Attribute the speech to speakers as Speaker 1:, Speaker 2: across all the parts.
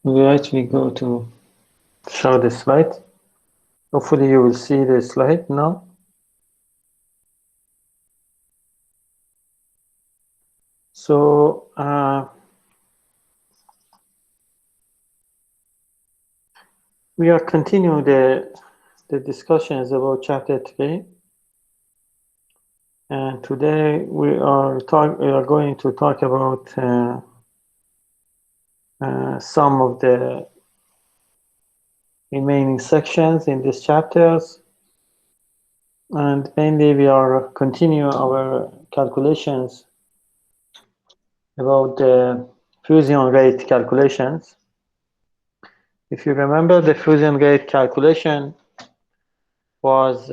Speaker 1: We will actually go to show the slide. Hopefully you will see the slide now. So we are continuing the discussions about chapter 3. And today we are going to talk about some of the remaining sections in these chapters, and mainly we are continuing our calculations about the fusion rate calculations. If you remember, the fusion rate calculation was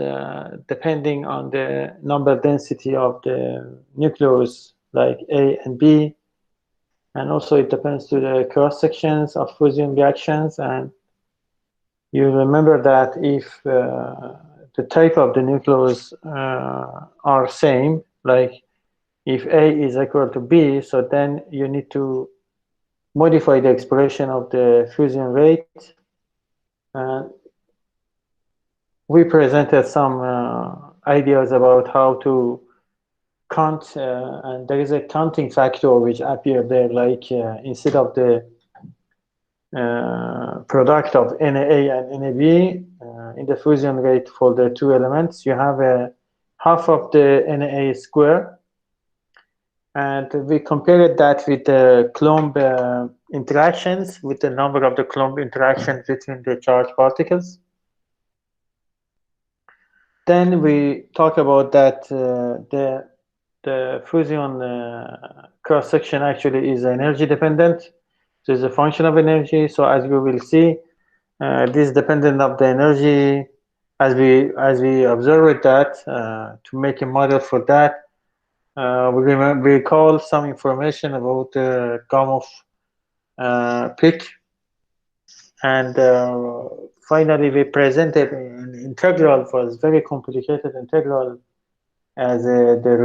Speaker 1: depending on the number density of the nucleus, like A and B, and also it depends to the cross sections of fusion reactions. And you remember that if the type of the nucleus are same, like if A is equal to B, so then you need to modify the expression of the fusion rate. We presented some ideas about how to count, and there is a counting factor which appears there, like instead of the product of Na and Nab in the fusion rate for the two elements, you have a half of the Na square, and we compared that with the Coulomb interactions, with the number of the Coulomb interactions between the charged particles. Then we talk about that the fusion cross section actually is energy dependent. So it's a function of energy. So as we will see, this is dependent of the energy. As we observe that, to make a model for that, we recall some information about the Gamow peak, and finally we presented an integral, was very complicated integral, as the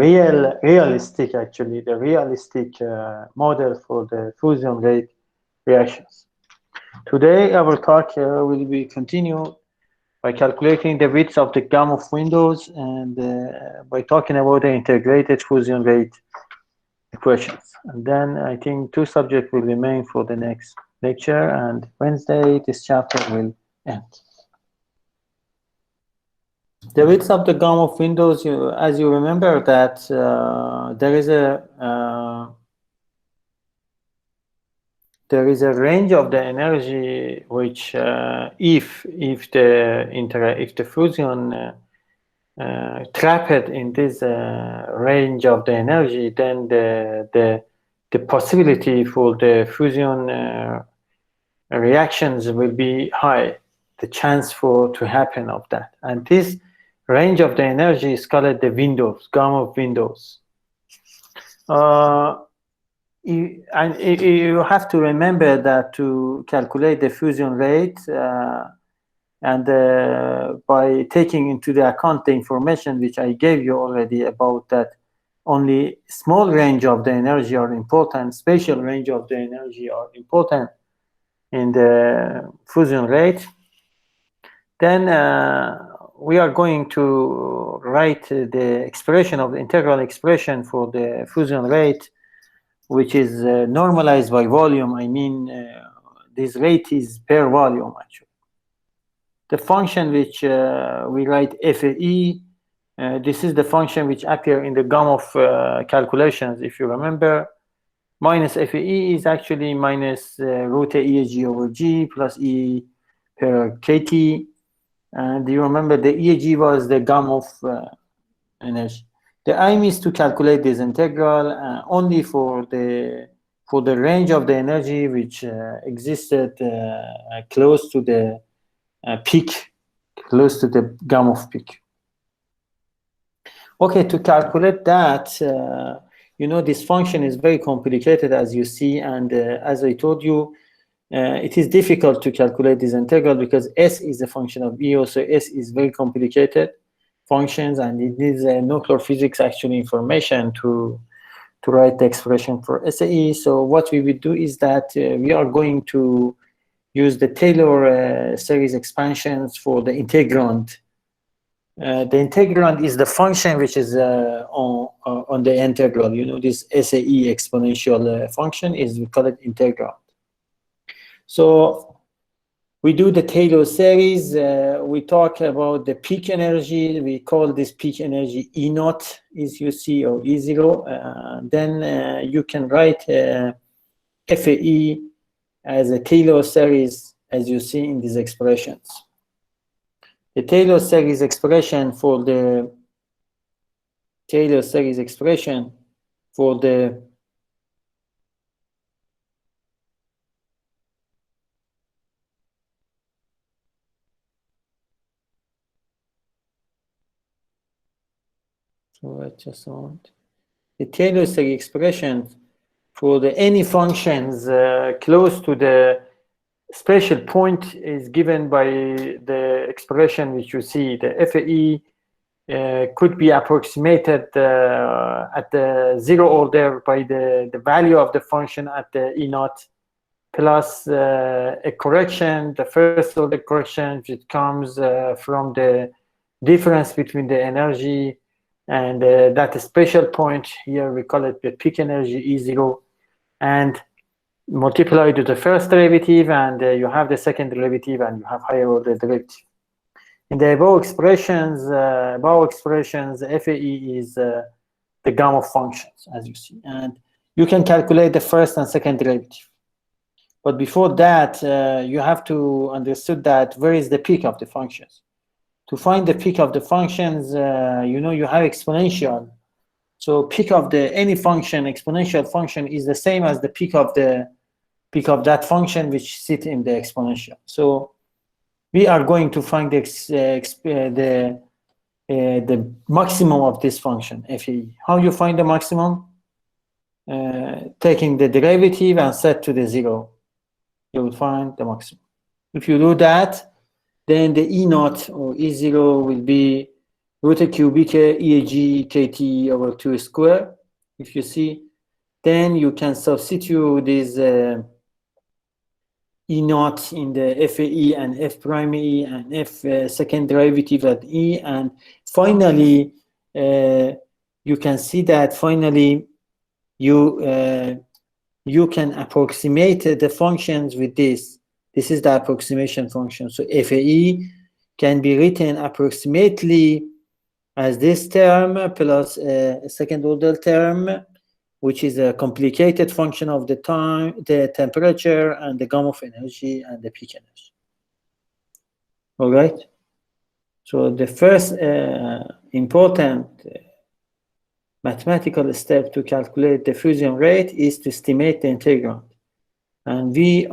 Speaker 1: realistic model for the fusion rate reactions. Today our talk will be continued by calculating the width of the Gamow windows, and by talking about the integrated fusion rate equations. And then I think two subjects will remain for the next lecture, and Wednesday this chapter will end. The width of the Gamow windows, as you remember that there is a range of the energy which if the fusion trapped in this range of the energy, then the possibility for the fusion reactions will be high, the chance to happen of that. And this range of the energy is called the windows, Gamow windows. And you have to remember that to calculate the fusion rate, and by taking into the account the information which I gave you already about that only small range of the energy are important, spatial range of the energy are important in the fusion rate, then we are going to write the expression of the integral expression for the fusion rate, which is normalized by volume. I mean, this rate is per volume, actually. The function which we write FAE, this is the function which appears in the Gamow calculations. If you remember, minus FAE is actually minus root EAG over G plus E per KT. And you remember the EAG was the Gamow energy. The aim is to calculate this integral only for the range of the energy which existed close to the peak, close to the Gamow peak. Okay, to calculate that, this function is very complicated, as you see, and as I told you, it is difficult to calculate this integral because S is a function of EO, so S is very complicated functions, and it needs nuclear physics actually information to write the expression for SAE. So what we will do is that we are going to use the Taylor series expansions for the integrand. The integrand is the function which is on the integral. You know, this SAE exponential function is, we call it integrand. So we do the Taylor series. We talk about the peak energy. We call this peak energy E naught, as you see, or E0. Then you can write FAE as a Taylor series, as you see in these expressions. The Taylor series expression for the so I just want the Taylor series expression for the any functions close to the special point is given by the expression which you see. The FAE could be approximated at the zero order by the value of the function at the E naught plus a correction, the first order correction, which comes from the difference between the energy and that special point. Here we call it the peak energy E0, and multiply to the first derivative, and you have the second derivative, and you have higher order derivative. In the above expressions, FAE is the gamma of functions, as you see, and you can calculate the first and second derivative. But before that, you have to understand that where is the peak of the functions. To find the peak of the functions, you know, you have exponential. So peak of any function, exponential function, is the same as the peak of that function which sit in the exponential. So we are going to find the maximum of this function, FAE. How you find the maximum? Taking the derivative and set to the zero, you will find the maximum. If you do that, then the E naught or E0 will be root cubic EAG KT over 2 square. If you see, then you can substitute this E naught in the FAE and F prime E and F second derivative at E, and finally you can see that finally you can approximate the functions with this. This is the approximation function. So FAE can be written approximately as this term plus a second order term, which is a complicated function of the time, the temperature, and the gamma of energy and the peak energy. All right. So the first important mathematical step to calculate the fusion rate is to estimate the integrand. And we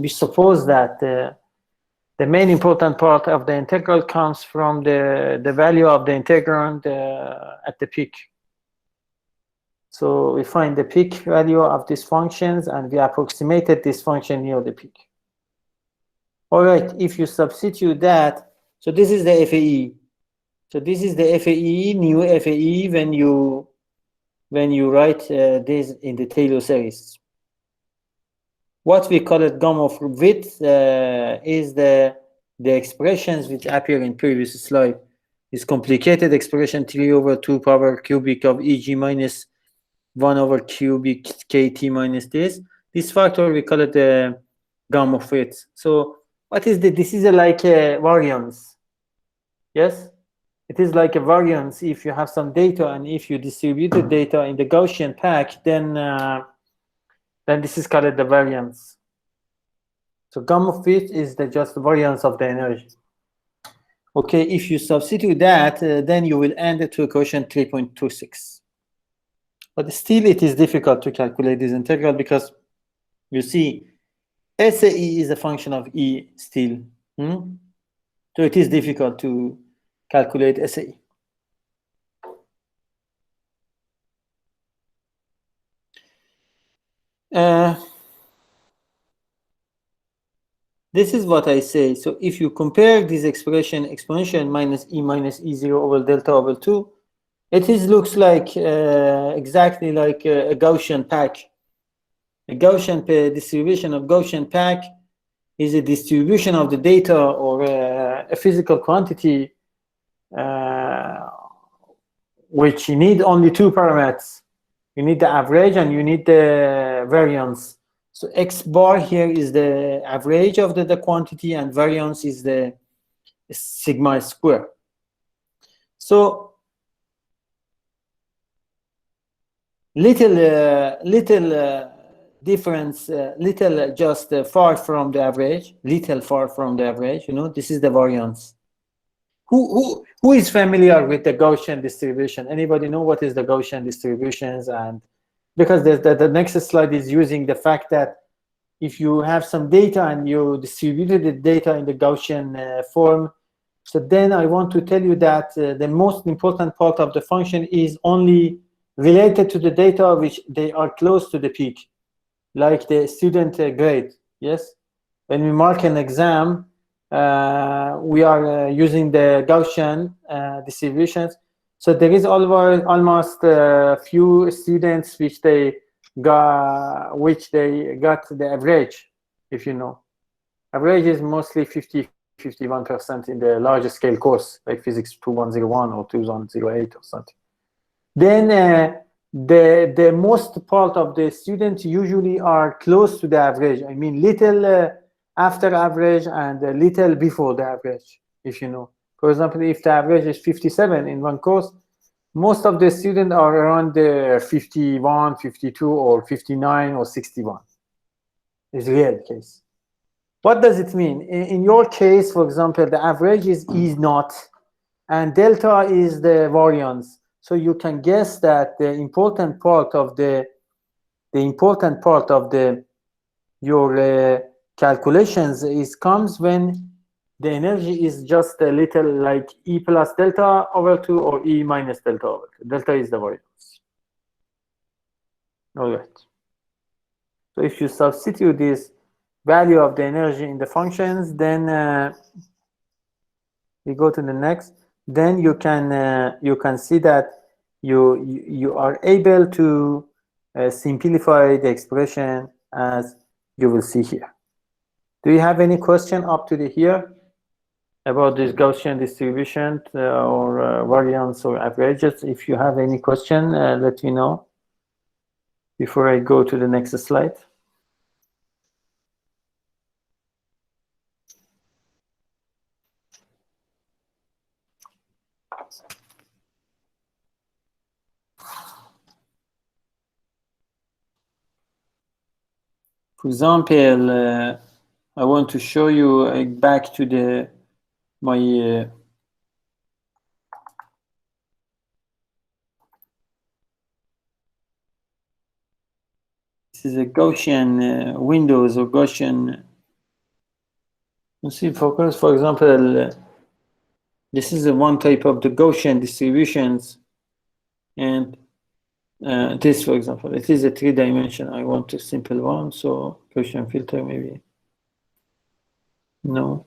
Speaker 1: suppose that the main important part of the integral comes from the value of the integrand at the peak. So we find the peak value of these functions, and we approximated this function near the peak. All right, if you substitute that, so this is the FAE. So this is the FAE, new FAE, when you write this in the Taylor series. What we call it gamma of width is the expressions which appear in previous slide. This complicated expression 3 over 2 power cubic of EG minus 1 over cubic KT minus this. This factor we call it the gamma of width. So what is this is like a variance. Yes, it is like a variance. If you have some data and if you distribute the data in the Gaussian pack, then this is called the variance. So gamma of width is just the variance of the energy. Okay, if you substitute that, then you will end to equation 3.26. But still, it is difficult to calculate this integral because you see, SAE is a function of E still. So it is difficult to calculate SAE. This is what I say. So if you compare this expression, exponential minus E0 over delta over 2, it looks like exactly like a Gaussian pack. A Gaussian distribution of Gaussian pack is a distribution of the data or a physical quantity which you need only two parameters. You need the average and you need the variance. So X bar here is the average of the quantity, and variance is the sigma square. So little difference, little just far from the average, little far from the average. You know, this is the variance. Who is familiar with the Gaussian distribution? Anybody know what is the Gaussian distributions? And because the next slide is using the fact that if you have some data and you distributed the data in the Gaussian form, so then I want to tell you that the most important part of the function is only related to the data which they are close to the peak, like the student grade. Yes, when we mark an exam, we are using the Gaussian distributions. So there is almost a few students which they got the average. If you know, average is mostly 50-51% in the larger scale course, like Physics 2101 or 2108 or something. Then the most part of the students usually are close to the average. I mean, little after average and a little before the average, if you know. For example, if the average is 57 in one course, most of the students are around the 51, 52, or 59 or 61. It's a real case. What does it mean? In your case, for example, the average is E naught, and delta is the variance. So you can guess that the important part of your calculations comes when the energy is just a little like E plus delta over 2 or E minus delta over 2. Delta is the variance. All right. So if you substitute this value of the energy in the functions, then we go to the next. Then you can see that you are able to simplify the expression as you will see here. Do you have any question up to here about this Gaussian distribution or variance or averages? If you have any question, let me know before I go to the next slide. For example, I want to show you back to my this is a Gaussian windows or Gaussian. You see, focus. For example, this is one type of the Gaussian distributions, and this, for example, it is a 3-dimension. I want a simple one, so Gaussian filter maybe. No.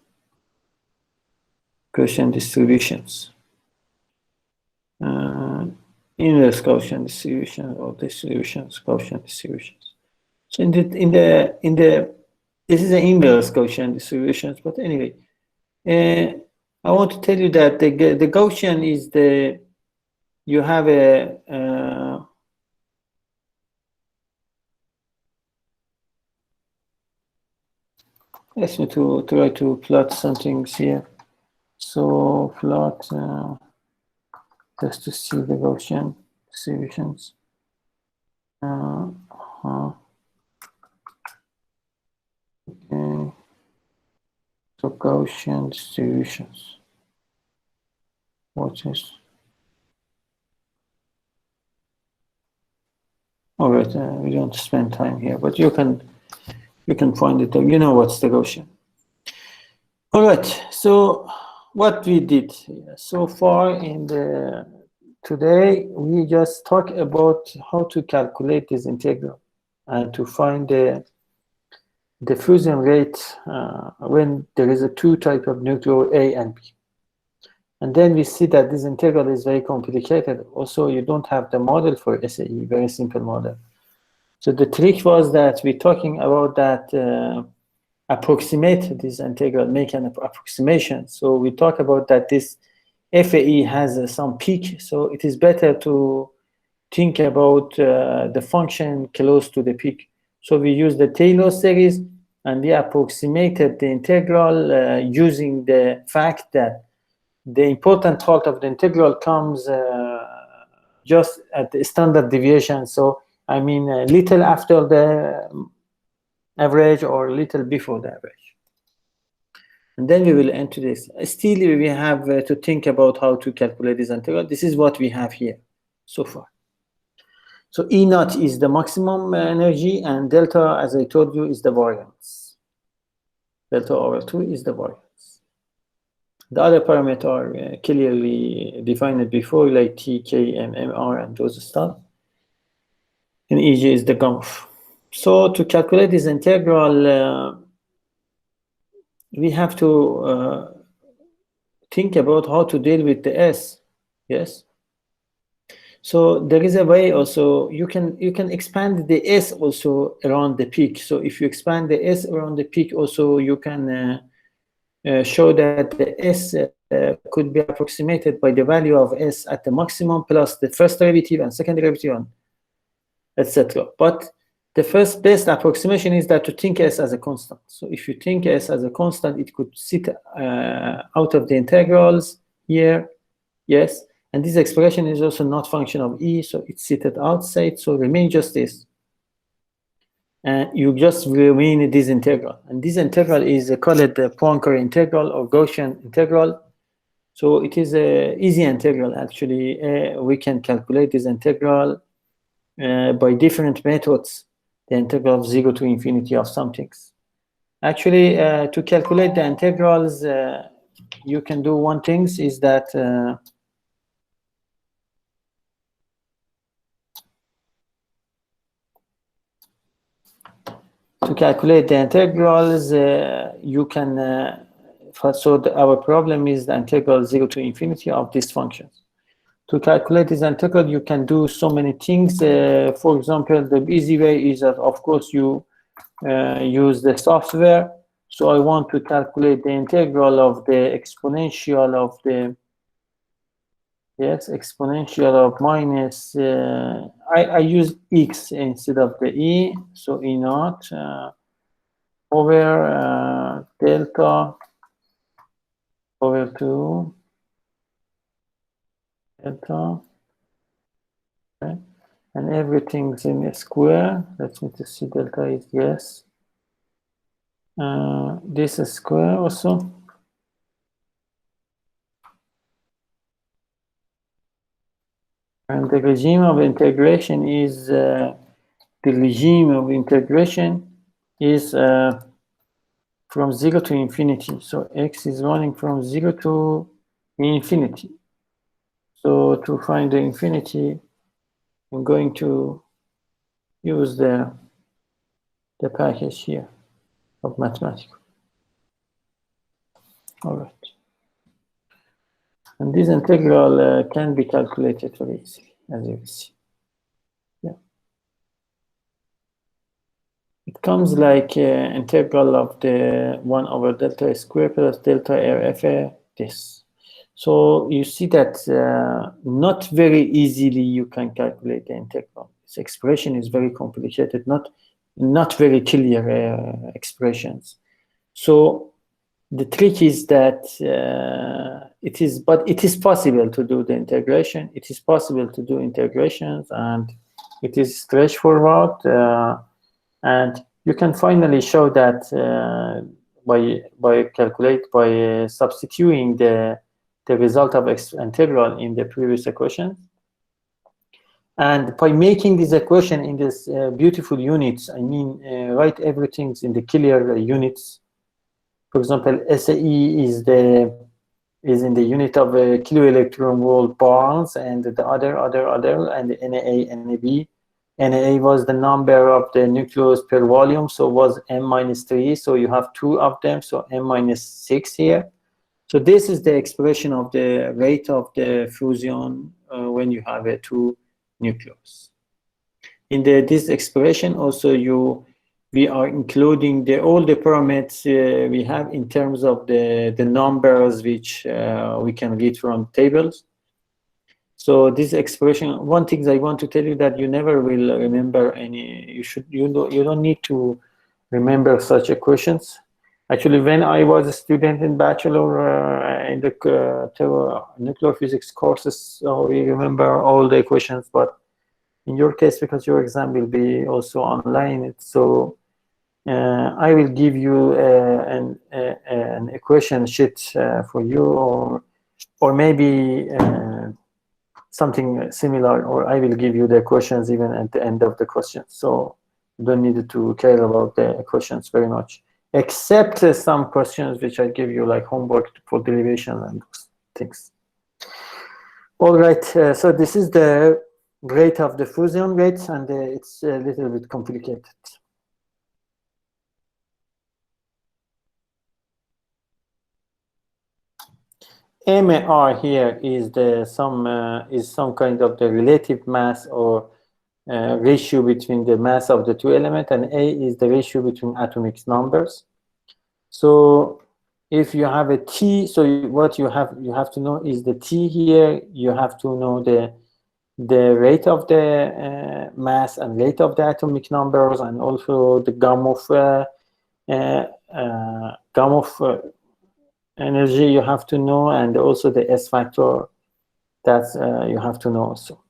Speaker 1: Gaussian distributions. Inverse Gaussian distribution or distributions, Gaussian distributions. So in the this is an inverse Gaussian distributions, but anyway, I want to tell you that the Gaussian is you have a ask me to try to plot something here. So plot just to see the Gaussian distributions. Okay. So Gaussian distributions. What is? All right, we don't spend time here, but you can find it. You know what's the Gaussian. All right. So what we did so far today, we just talk about how to calculate this integral and to find the fusion rate when there is a two type of nucleo A and B. And then we see that this integral is very complicated. Also, you don't have the model for SAE, very simple model. So the trick was that we're talking about that approximate this integral, make an approximation. So we talk about that this FAE has some peak, so it is better to think about the function close to the peak. So we use the Taylor series, and we approximated the integral using the fact that the important part of the integral comes just at the standard deviation. So I mean a little after the average or a little before the average. And then we will enter this. Still, we have to think about how to calculate this integral. This is what we have here so far. So E naught is the maximum energy, and delta, as I told you, is the variance. Delta over 2 is the variance. The other parameters are clearly defined before, like T, K, M, R, and those stuff. And EG is the Gumpf. So to calculate this integral, we have to think about how to deal with the S. Yes. So there is a way also, you can expand the S also around the peak. So if you expand the S around the peak also, you can show that the S could be approximated by the value of S at the maximum plus the first derivative and second derivative, etc. But the first best approximation is that to think S as a constant. So if you think S as a constant, it could sit out of the integrals here, yes. And this expression is also not function of E, so it's seated outside, so remain just this. And you just remain this integral. And this integral is called the Poincare integral or Gaussian integral. So it is an easy integral, actually. We can calculate this integral by different methods, the integral of 0 to infinity of some things. Actually, to calculate the integrals, you can do one thing is that to calculate the integrals, you can, our problem is the integral 0 to infinity of these functions. To calculate this integral, you can do so many things. For example, the easy way is that, of course, you use the software. So I want to calculate the integral of the exponential of the, yes, exponential of minus, I use x instead of the e, so e naught over delta over 2 delta, okay, and everything's in a square. Let me to see delta is yes. This is square also. And the regime of integration is from 0 to infinity. So x is running from 0 to infinity. So to find the infinity, I'm going to use the package here of mathematics. All right. And this integral can be calculated very easily, as you can see. Yeah. It comes like integral of the 1 over delta square plus delta RFA, this. So you see that not very easily you can calculate the integral. This expression is very complicated, not very clear expressions. So the trick is that it is possible to do the integration. It is possible to do integrations, and it is straightforward. And you can finally show that by substituting the result of integral in the previous equation, and by making this equation in this beautiful units. I mean, write everything in the clear units. For example, SAE is in the unit of kilo electron volt barns, and the other, and the NA, NAB. NA was the number of the nucleus per volume, so was M-3. So you have 2 of them, so M-6 here. So this is the expression of the rate of the fusion when you have a 2 nucleus. In this expression, also we are including all the parameters we have in terms of the numbers which we can read from tables. So this expression, one thing I want to tell you that you never will remember any. You don't need to remember such equations. Actually, when I was a student in bachelor in the nuclear physics courses, so we remember all the equations. But in your case, because your exam will be also online, so I will give you an equation sheet for you, or maybe something similar, or I will give you the questions even at the end of the questions. So you don't need to care about the questions very much, except some questions which I give you like homework for derivation and those things. All right, so this is the rate of the fusion rate, and it's a little bit complicated. MR here is some kind of the relative mass or ratio between the mass of the two elements, and A is the ratio between atomic numbers. So if you have a T, so what you have to know is the T here. You have to know the rate of the mass and rate of the atomic numbers, and also the gamma of energy you have to know, and also the S factor that you have to know also.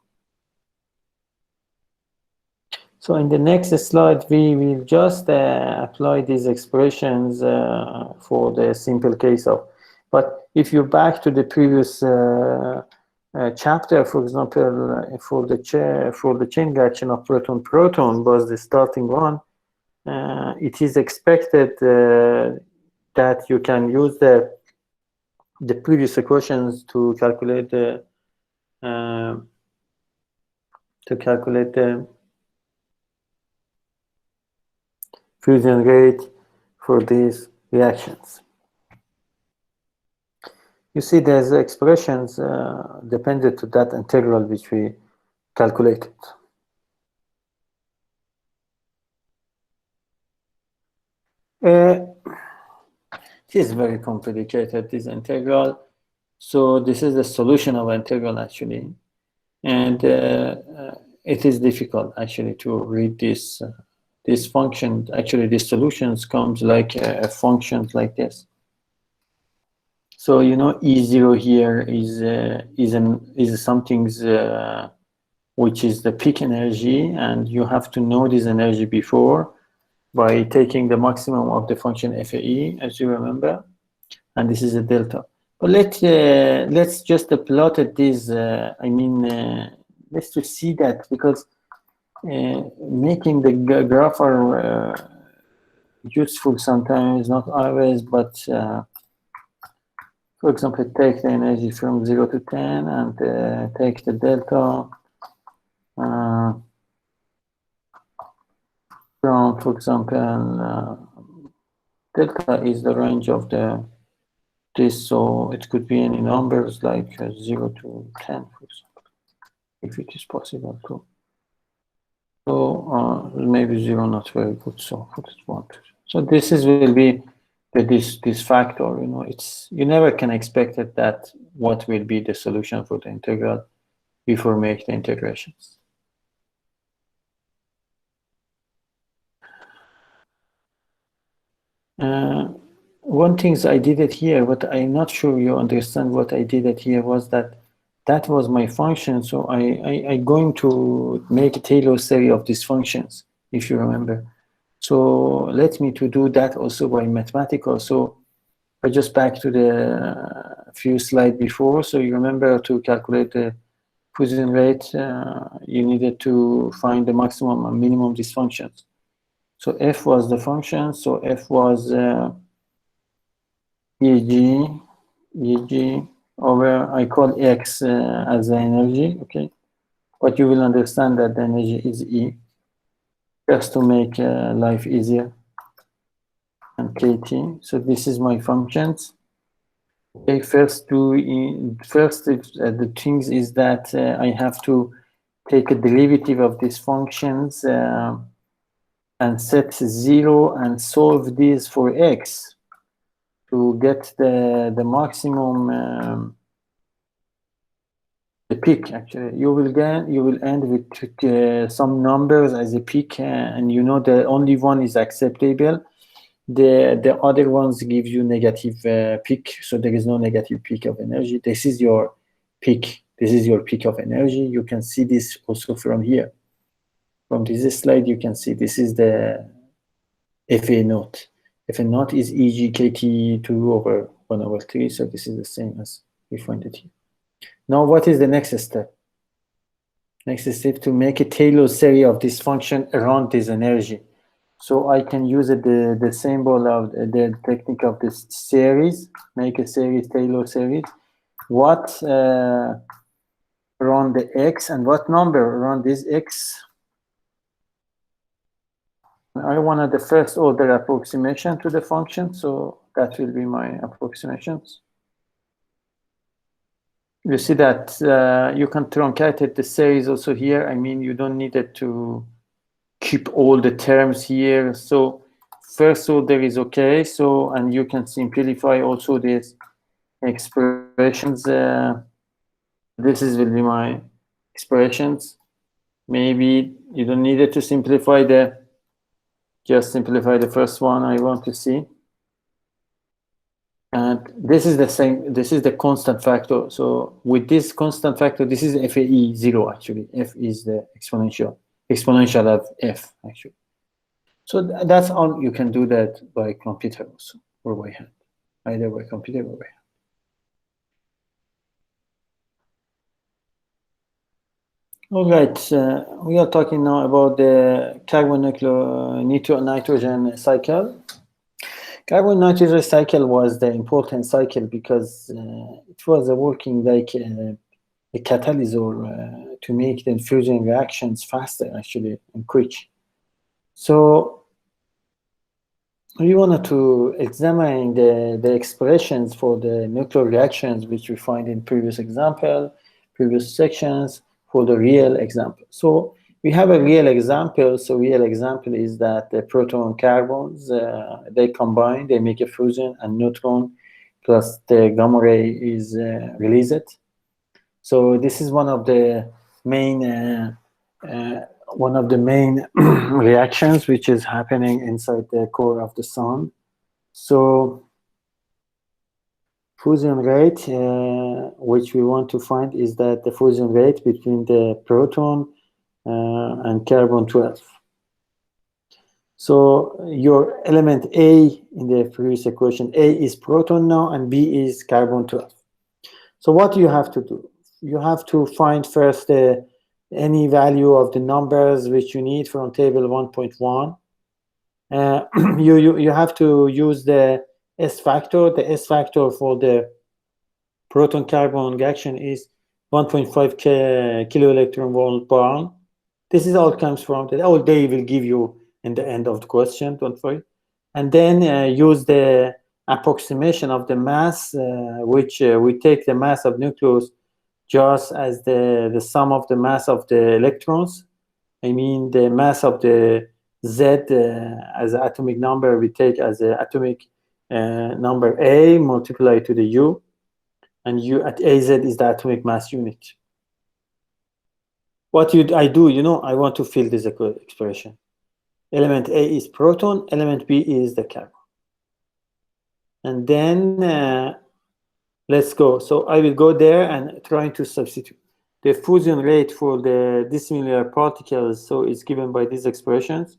Speaker 1: So in the next slide, we will just apply these expressions for the simple case of. But if you're back to the previous chapter, for example, for the chain reaction of proton-proton was the starting one. It is expected that you can use the previous equations to calculate the fusion rate for these reactions. You see, there's expressions dependent to that integral which we calculated. It is very complicated, this integral. So this is the solution of integral actually, and it is difficult actually to read this function. Actually, these solutions comes like a function like this. So you know, E0 here is something which is the peak energy, and you have to know this energy before by taking the maximum of the function FAE, as you remember, and this is a delta. But let's just plot this. Let's to see that, because making the graph are useful sometimes, not always, but for example, take the energy from 0 to 10 and take the delta from, for example, delta is the range of this, so it could be any numbers like 0 to 10, for example, if it is possible to. So maybe 0 not very good, so put it 1. So this will be this factor. You know, you never can expect that what will be the solution for the integral before make the integrations. One thing I did it here, but I'm not sure you understand what I did it here, was that was my function. So I'm going to make a Taylor series of these functions, if you remember. So let me to do that also by mathematical. So I just back to the few slides before. So you remember to calculate the fusion rate, you needed to find the maximum and minimum of these functions. So f was the function. So f was Eg over, I call x as the energy, okay? But you will understand that the energy is E, just to make life easier, and kt. So this is my functions. Okay, first the things is that I have to take a derivative of these functions, and and set 0 and solve this for x to get the maximum, the peak. Actually, you will end with some numbers as a peak, and you know the only one is acceptable. The other ones give you negative peak, so there is no negative peak of energy. This is your peak. This is your peak of energy. You can see this also from here. From this slide, you can see this is the FA naught. FA naught is EGKT2 over 1 over 3, so this is the same as we find it here. Now, what is the next step? Next step to make a Taylor series of this function around this energy. So I can use the symbol of the technique of this series, make a series, Taylor series. What around the x and what number around this x? I wanted the first order approximation to the function, so that will be my approximations. You see that you can truncate the series also here. I mean, you don't need it to keep all the terms here. So first order is okay. So, and you can simplify also these expressions. This will be my expressions. Maybe you don't need it to simplify just simplify the first one I want to see. And this is the same, this is the constant factor. So with this constant factor, this is FAE 0 actually. F is the exponential of F actually. So that's all. You can do that by computer also, or by hand, either by computer or by hand. All right, we are talking now about the carbon nitrogen cycle. Carbon nitrogen cycle was the important cycle because it was working like a catalyst to make the fusion reactions faster actually and quick. So we wanted to examine the expressions for the nuclear reactions which we find in previous example, previous sections, for the real example. So we have a real example. So real example is that the proton and carbons, they combine, they make a fusion, and neutron plus the gamma ray is released. So this is one of the main reactions which is happening inside the core of the sun. So fusion rate, which we want to find, is that the fusion rate between the proton and carbon-12. So your element A in the previous equation, A is proton now and B is carbon-12. So what you have to do? You have to find first any value of the numbers which you need from table 1.1. You have to use the S factor. The S factor for the proton-carbon reaction is 1.5 kilo electron volt per arm. This is all comes from the all they will give you in the end of the question, don't worry. And then use the approximation of the mass, which we take the mass of nucleus just as the sum of the mass of the electrons. I mean the mass of the Z as an atomic number we take as an atomic number A multiplied to the U, and U at AZ is the atomic mass unit. What I do, you know, I want to fill this expression. Element A is proton, element B is the carbon. And then let's go. So I will go there and trying to substitute. The fusion rate for the dissimilar particles, so it's given by these expressions.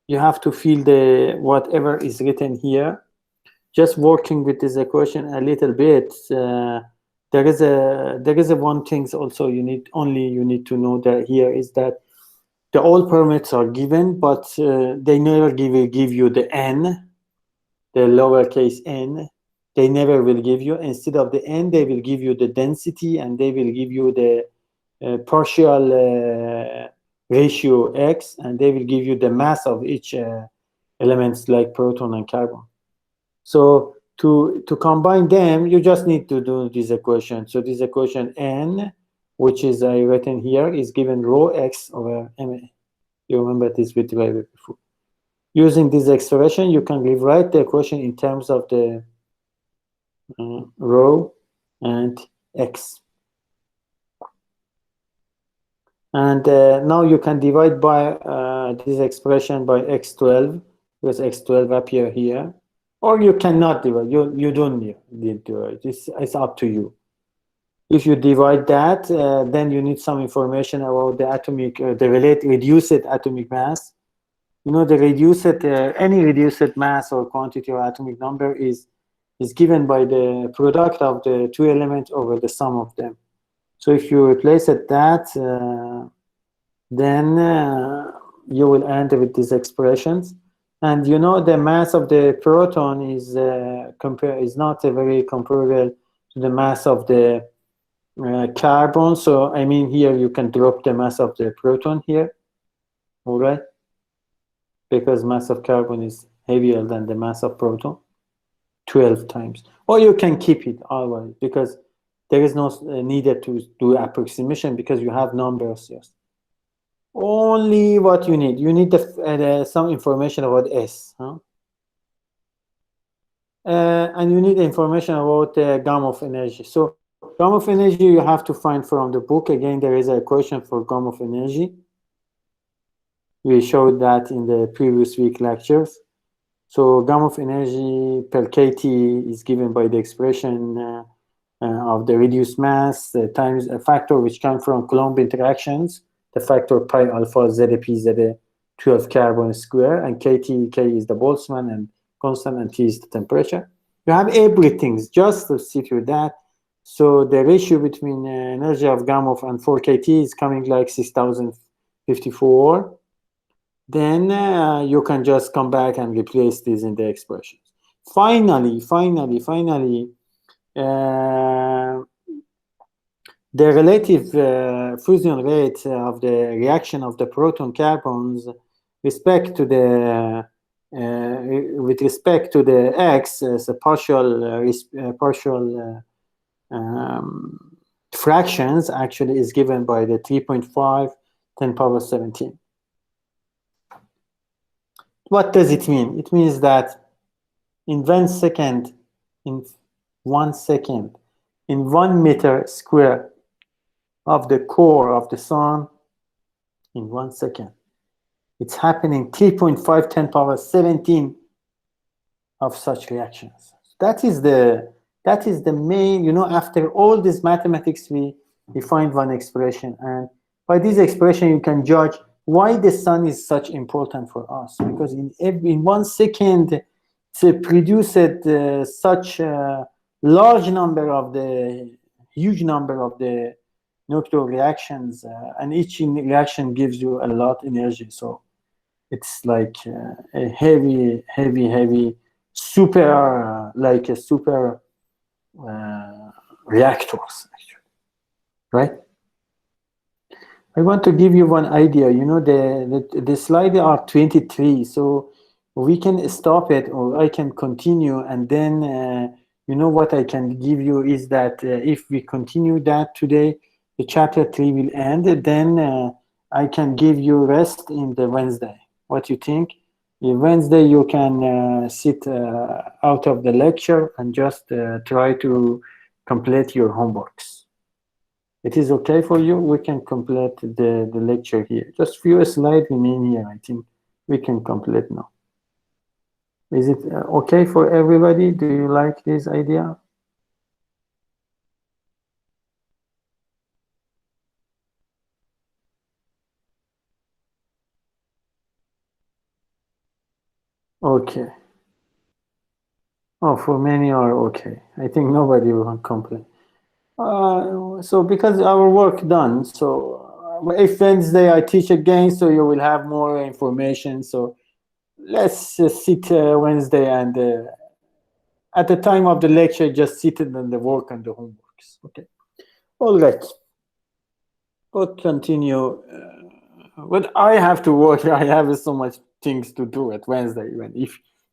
Speaker 1: You have to fill the whatever is written here. Just working with this equation a little bit. There is a one thing also you need to know that here is that the all parameters are given, but they never give you the n, the lowercase n. They never will give you. Instead of the n, they will give you the density, and they will give you the partial ratio x, and they will give you the mass of each elements like proton and carbon. So to combine them, you just need to do this equation. So this equation n, which is written here, is given rho x over ma. You remember this we derived before. Using this expression, you can rewrite the equation in terms of the rho and x. And now you can divide by this expression by x12, because x12 appear here. Or you cannot divide. You don't need to. It's up to you. If you divide that, then you need some information about the atomic, the reduced atomic mass. You know, the reduced, any reduced mass or quantity or atomic number is given by the product of the two elements over the sum of them. So if you replace it that, then you will end with these expressions. And you know, the mass of the proton is not very comparable to the mass of the carbon. So I mean, here you can drop the mass of the proton here, all right? Because mass of carbon is heavier than the mass of proton, 12 times. Or you can keep it always, because there is no needed to do approximation, because you have numbers. Yes. Only what you need. You need some information about S. Huh? And you need information about the Gamow energy. So Gamow energy you have to find from the book. Again, there is an equation for Gamow energy. We showed that in the previous week lectures. So Gamow energy per kT is given by the expression of the reduced mass times a factor which comes from Coulomb interactions, the factor pi alpha ZP Z12 carbon square, and kT, K is the Boltzmann and constant, and T is the temperature. You have everything, just to see through that. So the ratio between energy of Gamow and 4 kT is coming like 6054. Then you can just come back and replace this in the expressions. Finally, the relative fusion rate of the reaction of the proton carbons with respect to the x as a partial fractions actually is given by the 3.5 10 power 17. What does it mean? It means that in 1 second, in 1 meter square of the core of the sun, in 1 second, it's happening 3.5 10 power 17 of such reactions. That is the main, you know, after all this mathematics, we find one expression, and by this expression you can judge why the sun is such important for us, because in 1 second it produced such a large number of the huge number of the nuclear reactions, and each reaction gives you a lot of energy. So it's like a heavy super, like a super reactors, actually, right? I want to give you one idea. You know, the slide are 23, so we can stop it, or I can continue, and then you know what I can give you is that if we continue that today, the chapter 3 will end. Then I can give you rest in the Wednesday. What you think? In Wednesday you can sit out of the lecture and just try to complete your homeworks. It is okay for you? We can complete the lecture here. Just few slides remain here. I think we can complete now. Is it okay for everybody? Do you like this idea? Okay. Oh, for many are okay. I think nobody will complain. So because our work done, so if Wednesday I teach again, so you will have more information. So let's sit Wednesday, and at the time of the lecture, just sit on the work and the homeworks. Okay. All right. We'll continue. But I have to work. I have so much things to do at Wednesday. Even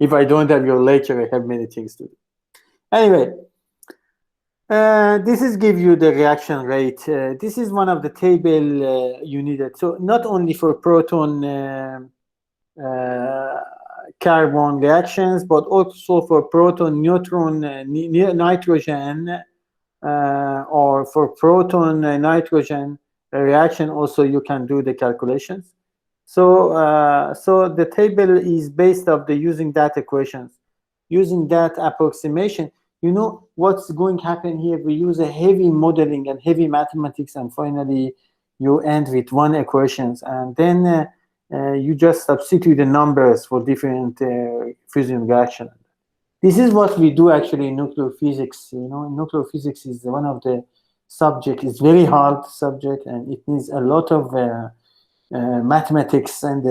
Speaker 1: if I don't have your lecture, I have many things to do. Anyway. This is give you the reaction rate. This is one of the table you needed. So not only for proton carbon reactions, but also for proton, neutron, nitrogen, or for proton nitrogen reaction also you can do the calculations. So so the table is based of the using that equations, using that approximation. You know what's going to happen here? We use a heavy modeling and heavy mathematics, and finally you end with one equations, and then you just substitute the numbers for different fusion reaction. This is what we do actually in nuclear physics. You know, nuclear physics is one of the subject. It's very hard subject, and it needs a lot of mathematics and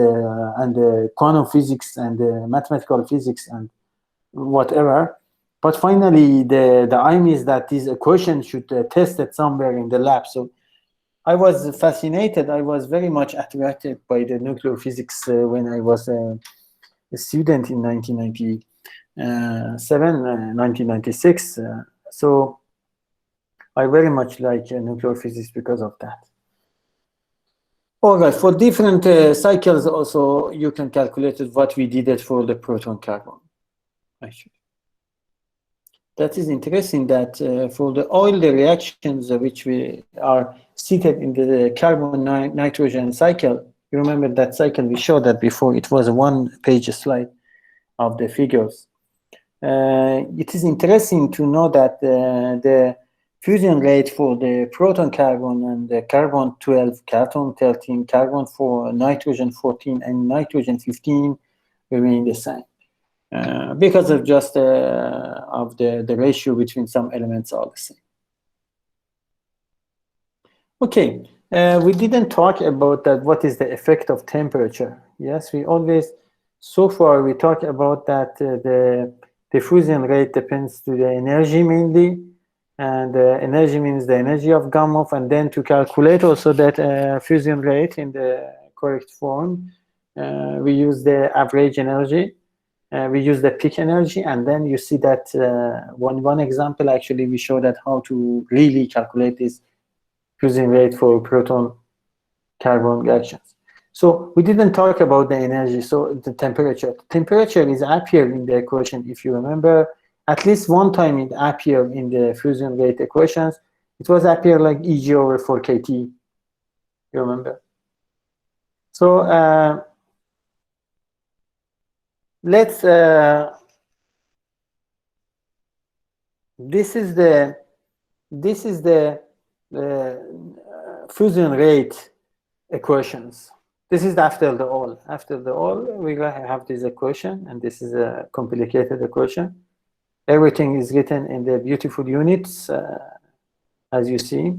Speaker 1: quantum physics and mathematical physics and whatever. But finally, the aim is that these equations should test it somewhere in the lab. So I was fascinated. I was very much attracted by the nuclear physics when I was a student in 1996. So I very much like nuclear physics because of that. All right, for different cycles also, you can calculate what we did it for the proton carbon, actually. That is interesting that for the oil reactions which we are seated in the carbon nitrogen cycle, you remember that cycle we showed that before, it was a one-page slide of the figures. It is interesting to know that the fusion rate for the proton carbon and the carbon 12, carbon 13, carbon 4, nitrogen 14, and nitrogen 15 remain the same. Because of just of the ratio between some elements are the same. Okay, we didn't talk about that. What is the effect of temperature? Yes, we always, so far we talk about that the fusion rate depends to the energy mainly, and energy means the energy of gamma, and then to calculate also that fusion rate in the correct form, we use the average energy. We use the peak energy, and then you see that one example, actually, we show that how to really calculate this fusion rate for proton carbon reactions. So we didn't talk about the energy, so the temperature. Temperature is appeared in the equation, if you remember. At least one time it appeared in the fusion rate equations. It was appeared like Eg over 4 kT, you remember? So let's this is the fusion rate equations. This is after the all. After the all, we have this equation, and this is a complicated equation. Everything is written in the beautiful units, as you see.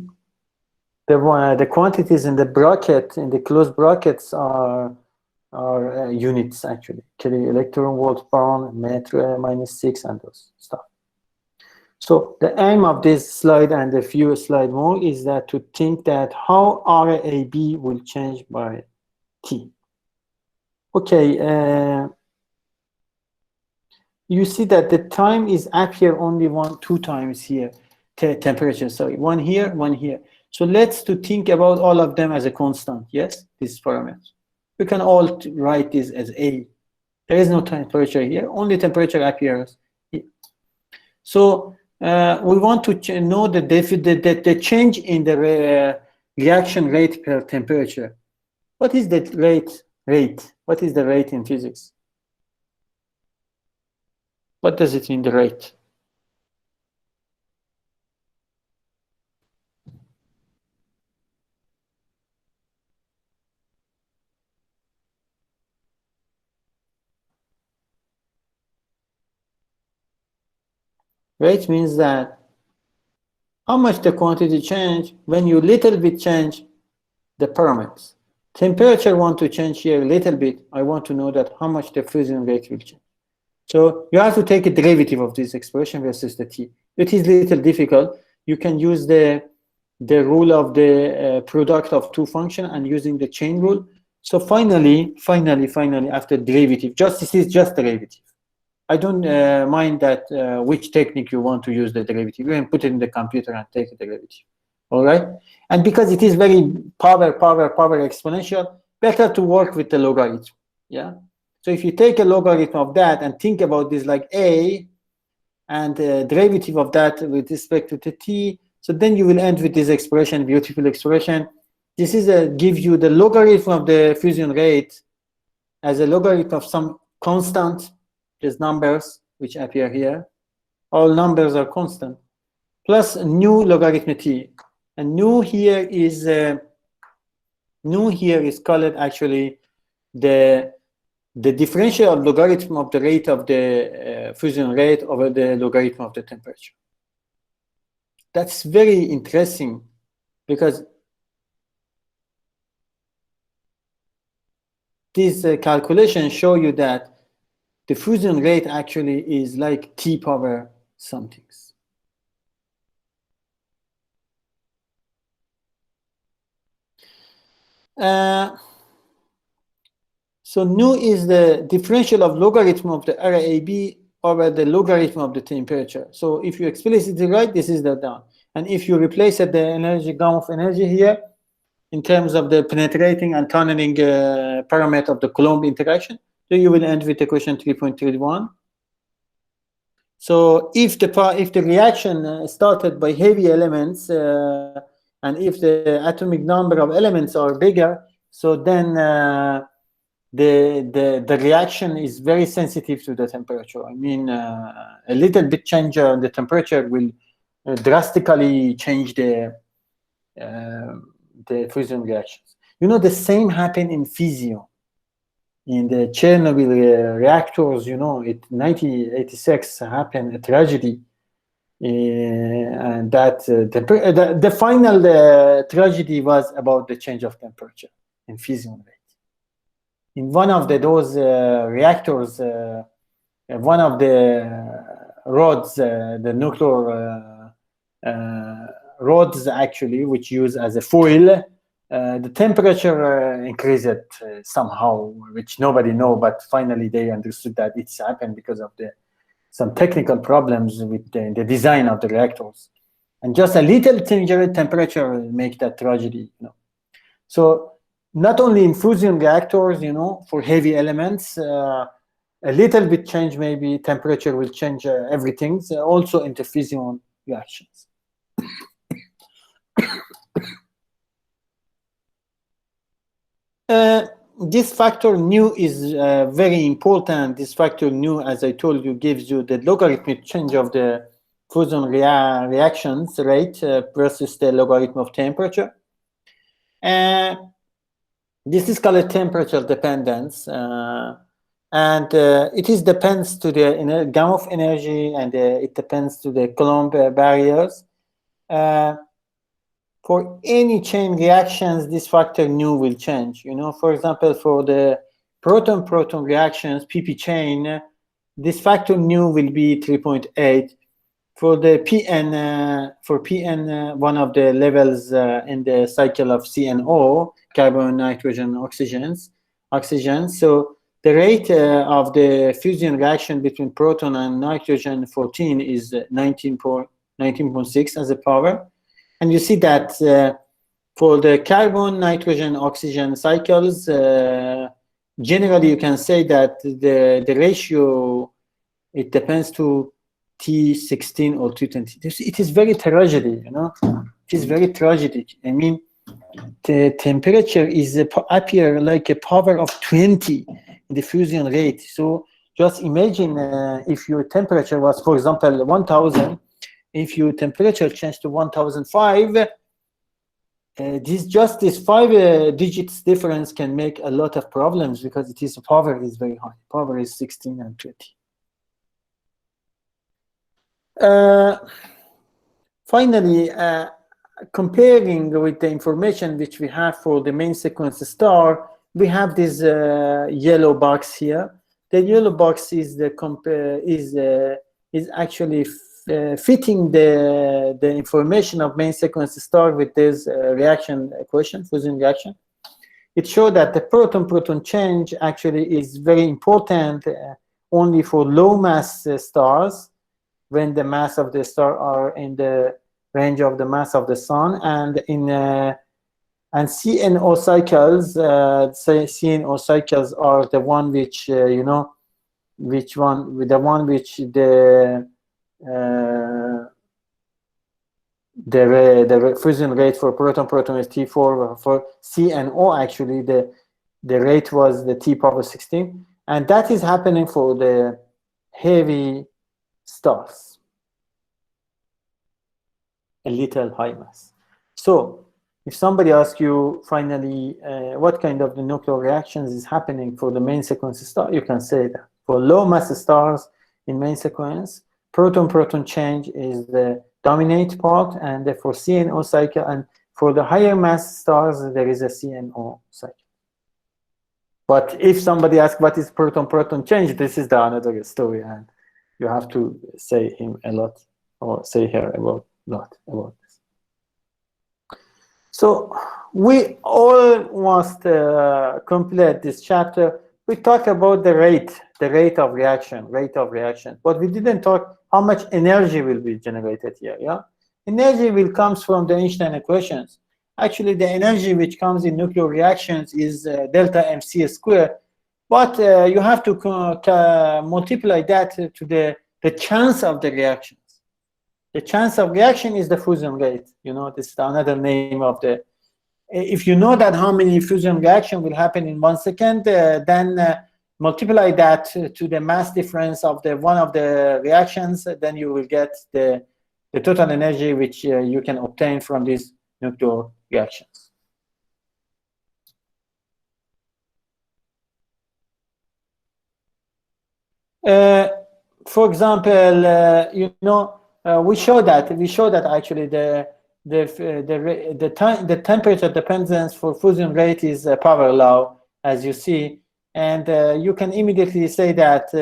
Speaker 1: The quantities in the bracket, in the closed brackets, are units actually. Electron volt pound, meter -6, and those stuff. So the aim of this slide and a few slides more is that to think that how RAB will change by T. Okay, you see that the time is appear only two times here, temperature, sorry, one here, one here. So let's to think about all of them as a constant, yes, these parameters. We can all write this as A. There is no temperature here, only temperature appears here. So we want to know the change in the reaction rate per temperature. What is the rate? What is the rate in physics? What does it mean, the rate? Rate means that how much the quantity change when you little bit change the parameters. Temperature want to change here a little bit. I want to know that how much the fusion rate will change. So you have to take a derivative of this expression versus the T. It is a little difficult. You can use the rule of the product of two functions and using the chain rule. So finally, after derivative, this is just derivative. I don't mind that which technique you want to use the derivative. You can put it in the computer and take a derivative. All right? And because it is very power exponential, better to work with the logarithm. Yeah. So if you take a logarithm of that and think about this like a, and derivative of that with respect to the t, so then you will end with this expression, beautiful expression. This is gives you the logarithm of the fusion rate as a logarithm of some constant, these numbers which appear here. All numbers are constant, plus new logarithm t. And new here is called actually the differential of logarithm of the rate of the fusion rate over the logarithm of the temperature. That's very interesting because these calculations show you that the fusion rate actually is like t power somethings. So nu is the differential of logarithm of the area AB over the logarithm of the temperature. So if you explicitly write, this is the down. And if you replace the energy, gamma of energy here, in terms of the penetrating and tunneling parameter of the Coulomb interaction, so you will end with equation 3.31. So if the reaction started by heavy elements, and if the atomic number of elements are bigger, so then the reaction is very sensitive to the temperature. I mean, a little bit change in the temperature will drastically change the fusion reactions. You know, the same happened in fission. In the Chernobyl reactors, you know, in 1986 happened a tragedy. And that the final tragedy was about the change of temperature in fission rate. In one of those reactors, one of the rods, the nuclear rods actually, which use as a foil, the temperature increased somehow, which nobody know, but finally they understood that it's happened because of some technical problems with the design of the reactors. And just a little change in temperature make that tragedy, you know. So not only in fusion reactors, you know, for heavy elements, a little bit change, maybe temperature will change everything, also into fission reactions. This factor nu is very important. This factor nu, as I told you, gives you the logarithmic change of the fusion reactions rate versus the logarithm of temperature. This is called a temperature dependence. And it depends to the gamma of energy, and it depends to the Coulomb barriers. For any chain reactions, this factor nu will change. You know, for example, for the proton-proton reactions, PP chain, this factor nu will be 3.8. For the PN, one of the levels in the cycle of CNO, carbon, nitrogen, oxygen. So the rate of the fusion reaction between proton and nitrogen 14 is 19.6 as a power. And you see that for the carbon, nitrogen, oxygen cycles, generally you can say that the ratio, it depends to T16 or T20. It is very tragedy, you know. It is very tragic. I mean, the temperature is appear like a power of 20 in the fusion rate. So just imagine if your temperature was, for example, 1000. If your temperature changed to 1005, this 5 digits difference can make a lot of problems because power is very high. Power is 16 and 20. Finally, comparing with the information which we have for the main sequence star, we have this yellow box here. The yellow box is actually fitting the information of main sequence star with this reaction equation, fusion reaction. It showed that the proton-proton change actually is very important only for low mass stars, when the mass of the star are in the range of the mass of the sun, and in And CNO cycles, say CNO cycles are the one which you know, which one, the one which the fusion rate for proton-proton is T4. For CNO, actually, the rate was the T power 16, and that is happening for the heavy stars, a little high mass. So if somebody asks you finally what kind of the nuclear reactions is happening for the main sequence star, you can say that for low mass stars in main sequence, proton-proton change is the dominant part, and for CNO cycle, and for the higher mass stars there is a CNO cycle. But if somebody asks what is proton-proton change, this is the another story, and you have to say him a lot or say her about lot about this. So we almost complete this chapter. We talk about the rate of reaction, but we didn't talk how much energy will be generated here. Yeah, energy will comes from the Einstein equations. Actually, the energy which comes in nuclear reactions is delta mc squared, but you have to multiply that to the chance of the reactions. The chance of reaction is the fusion rate. You know, this is another name of the. If you know that how many fusion reaction will happen in 1 second, then multiply that to the mass difference of the one of the reactions, then you will get the total energy which you can obtain from these nuclear reactions. For example, you know, we show that actually the temperature dependence for fusion rate is a power law, as you see, and you can immediately say that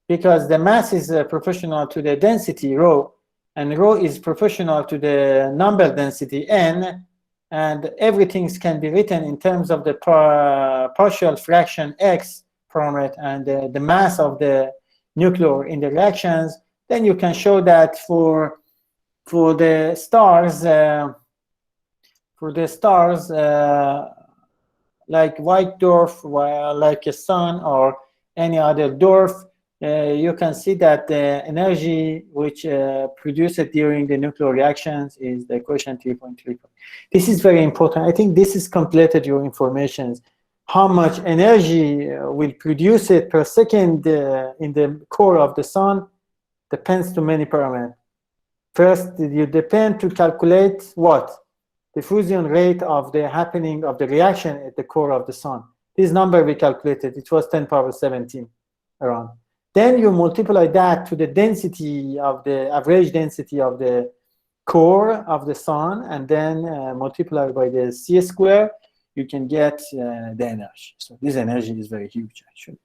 Speaker 1: because the mass is proportional to the density rho, and rho is proportional to the number density n, and everything can be written in terms of the partial fraction x from it and the mass of the nuclear in the reactions, then you can show that for the stars, like white dwarf, like a sun or any other dwarf, you can see that the energy which produced during the nuclear reactions is the quotient 3.3. This is very important. I think this is completed your information. How much energy will produce it per second in the core of the sun depends to many parameters. First, you depend to calculate what? The fusion rate of the happening of the reaction at the core of the sun. This number we calculated, it was 10 power 17 around. Then you multiply that to the density of the average density of the core of the sun, and then multiply by the c square, you can get the energy. So this energy is very huge, actually.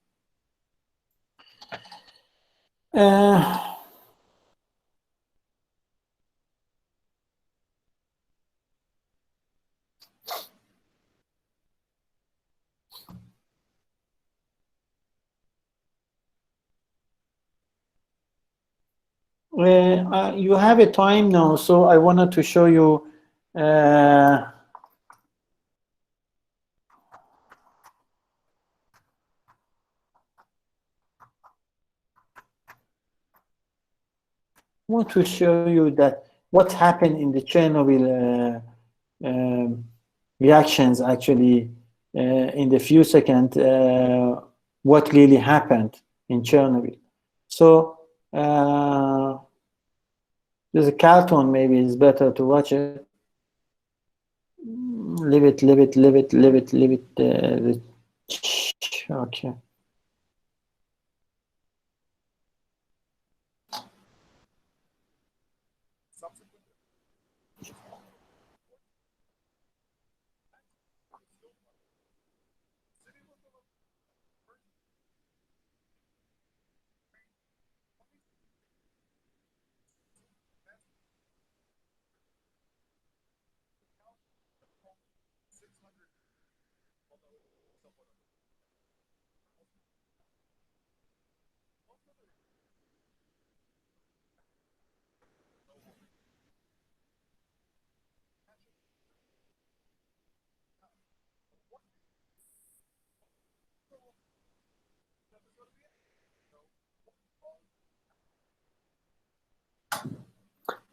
Speaker 1: You have a time now, so I wanted to show you that what happened in the Chernobyl reactions actually in the few seconds, what really happened in Chernobyl. So there's a cartoon, maybe it's better to watch it. Leave it. Okay.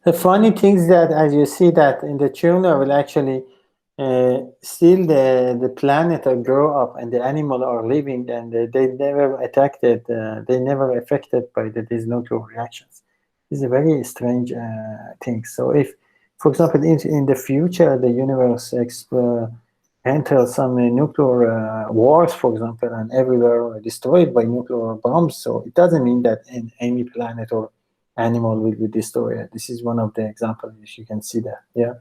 Speaker 1: The funny thing is that as you see that in the tuner will actually still the planet are grow up and the animal are living and they never attacked it, they never affected by these nuclear reactions. It's a very strange thing. So if, for example, in the future the universe enter some nuclear wars, for example, and everywhere destroyed by nuclear bombs, so it doesn't mean that in any planet or animal will be destroyed. This is one of the examples which you can see there. Yeah.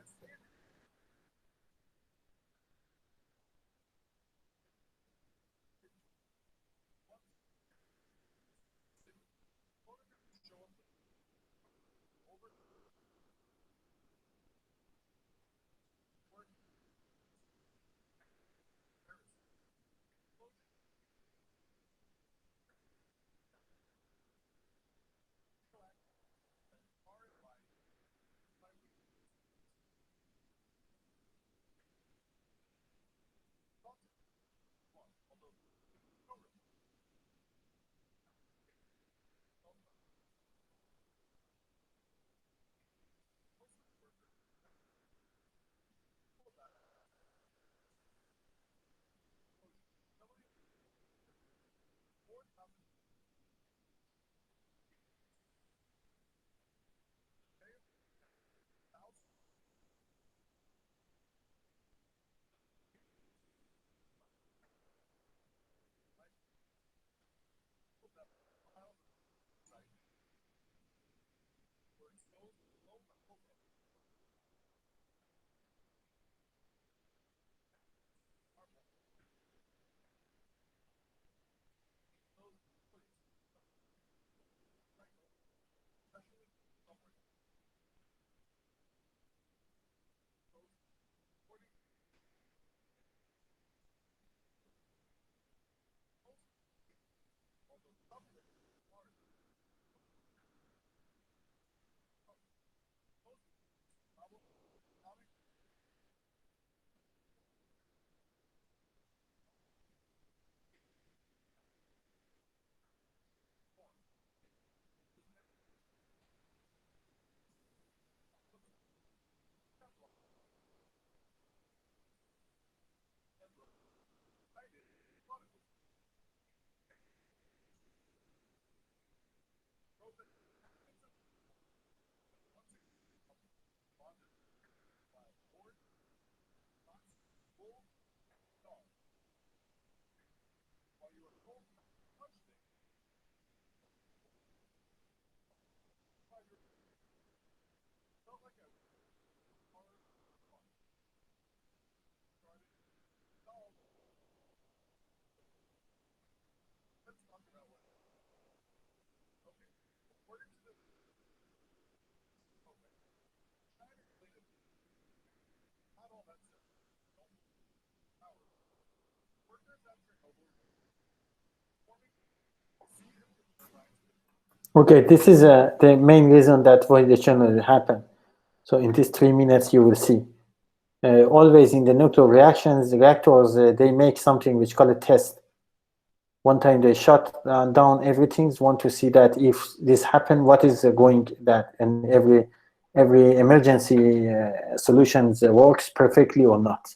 Speaker 1: Okay, this is the main reason that validation will happen. So in these 3 minutes, you will see. Always in the nuclear reactions, the reactors, they make something which call a test. One time they shut down everything, want to see that if this happen, what is going that, and every emergency solutions works perfectly or not.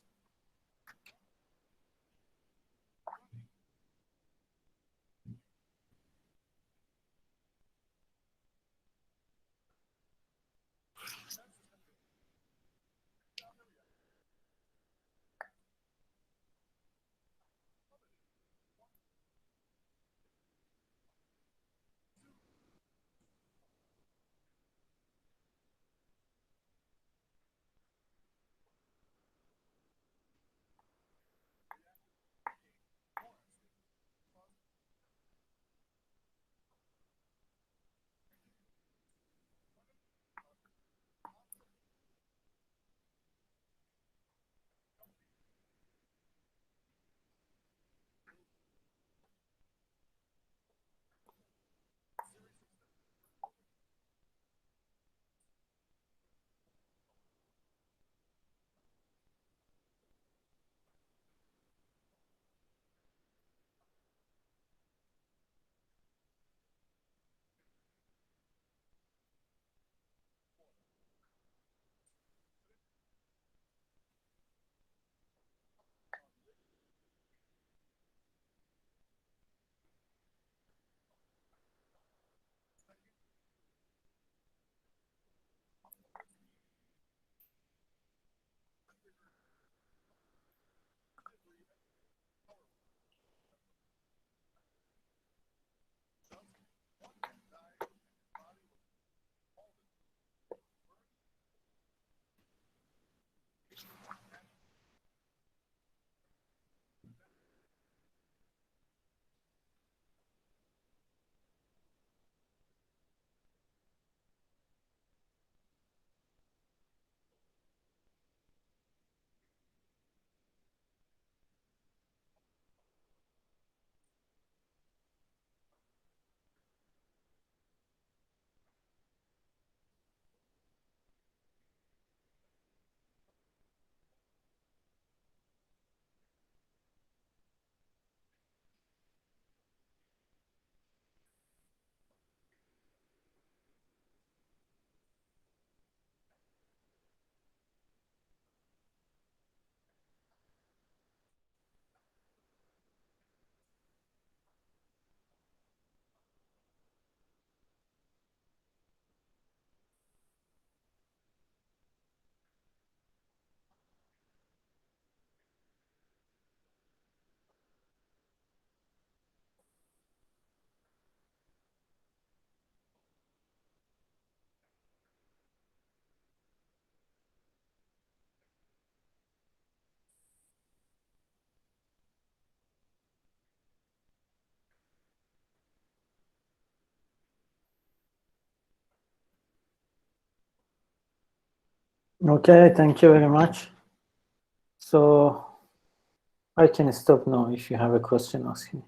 Speaker 1: Okay, thank you very much. So I can stop now if you have a question, ask me.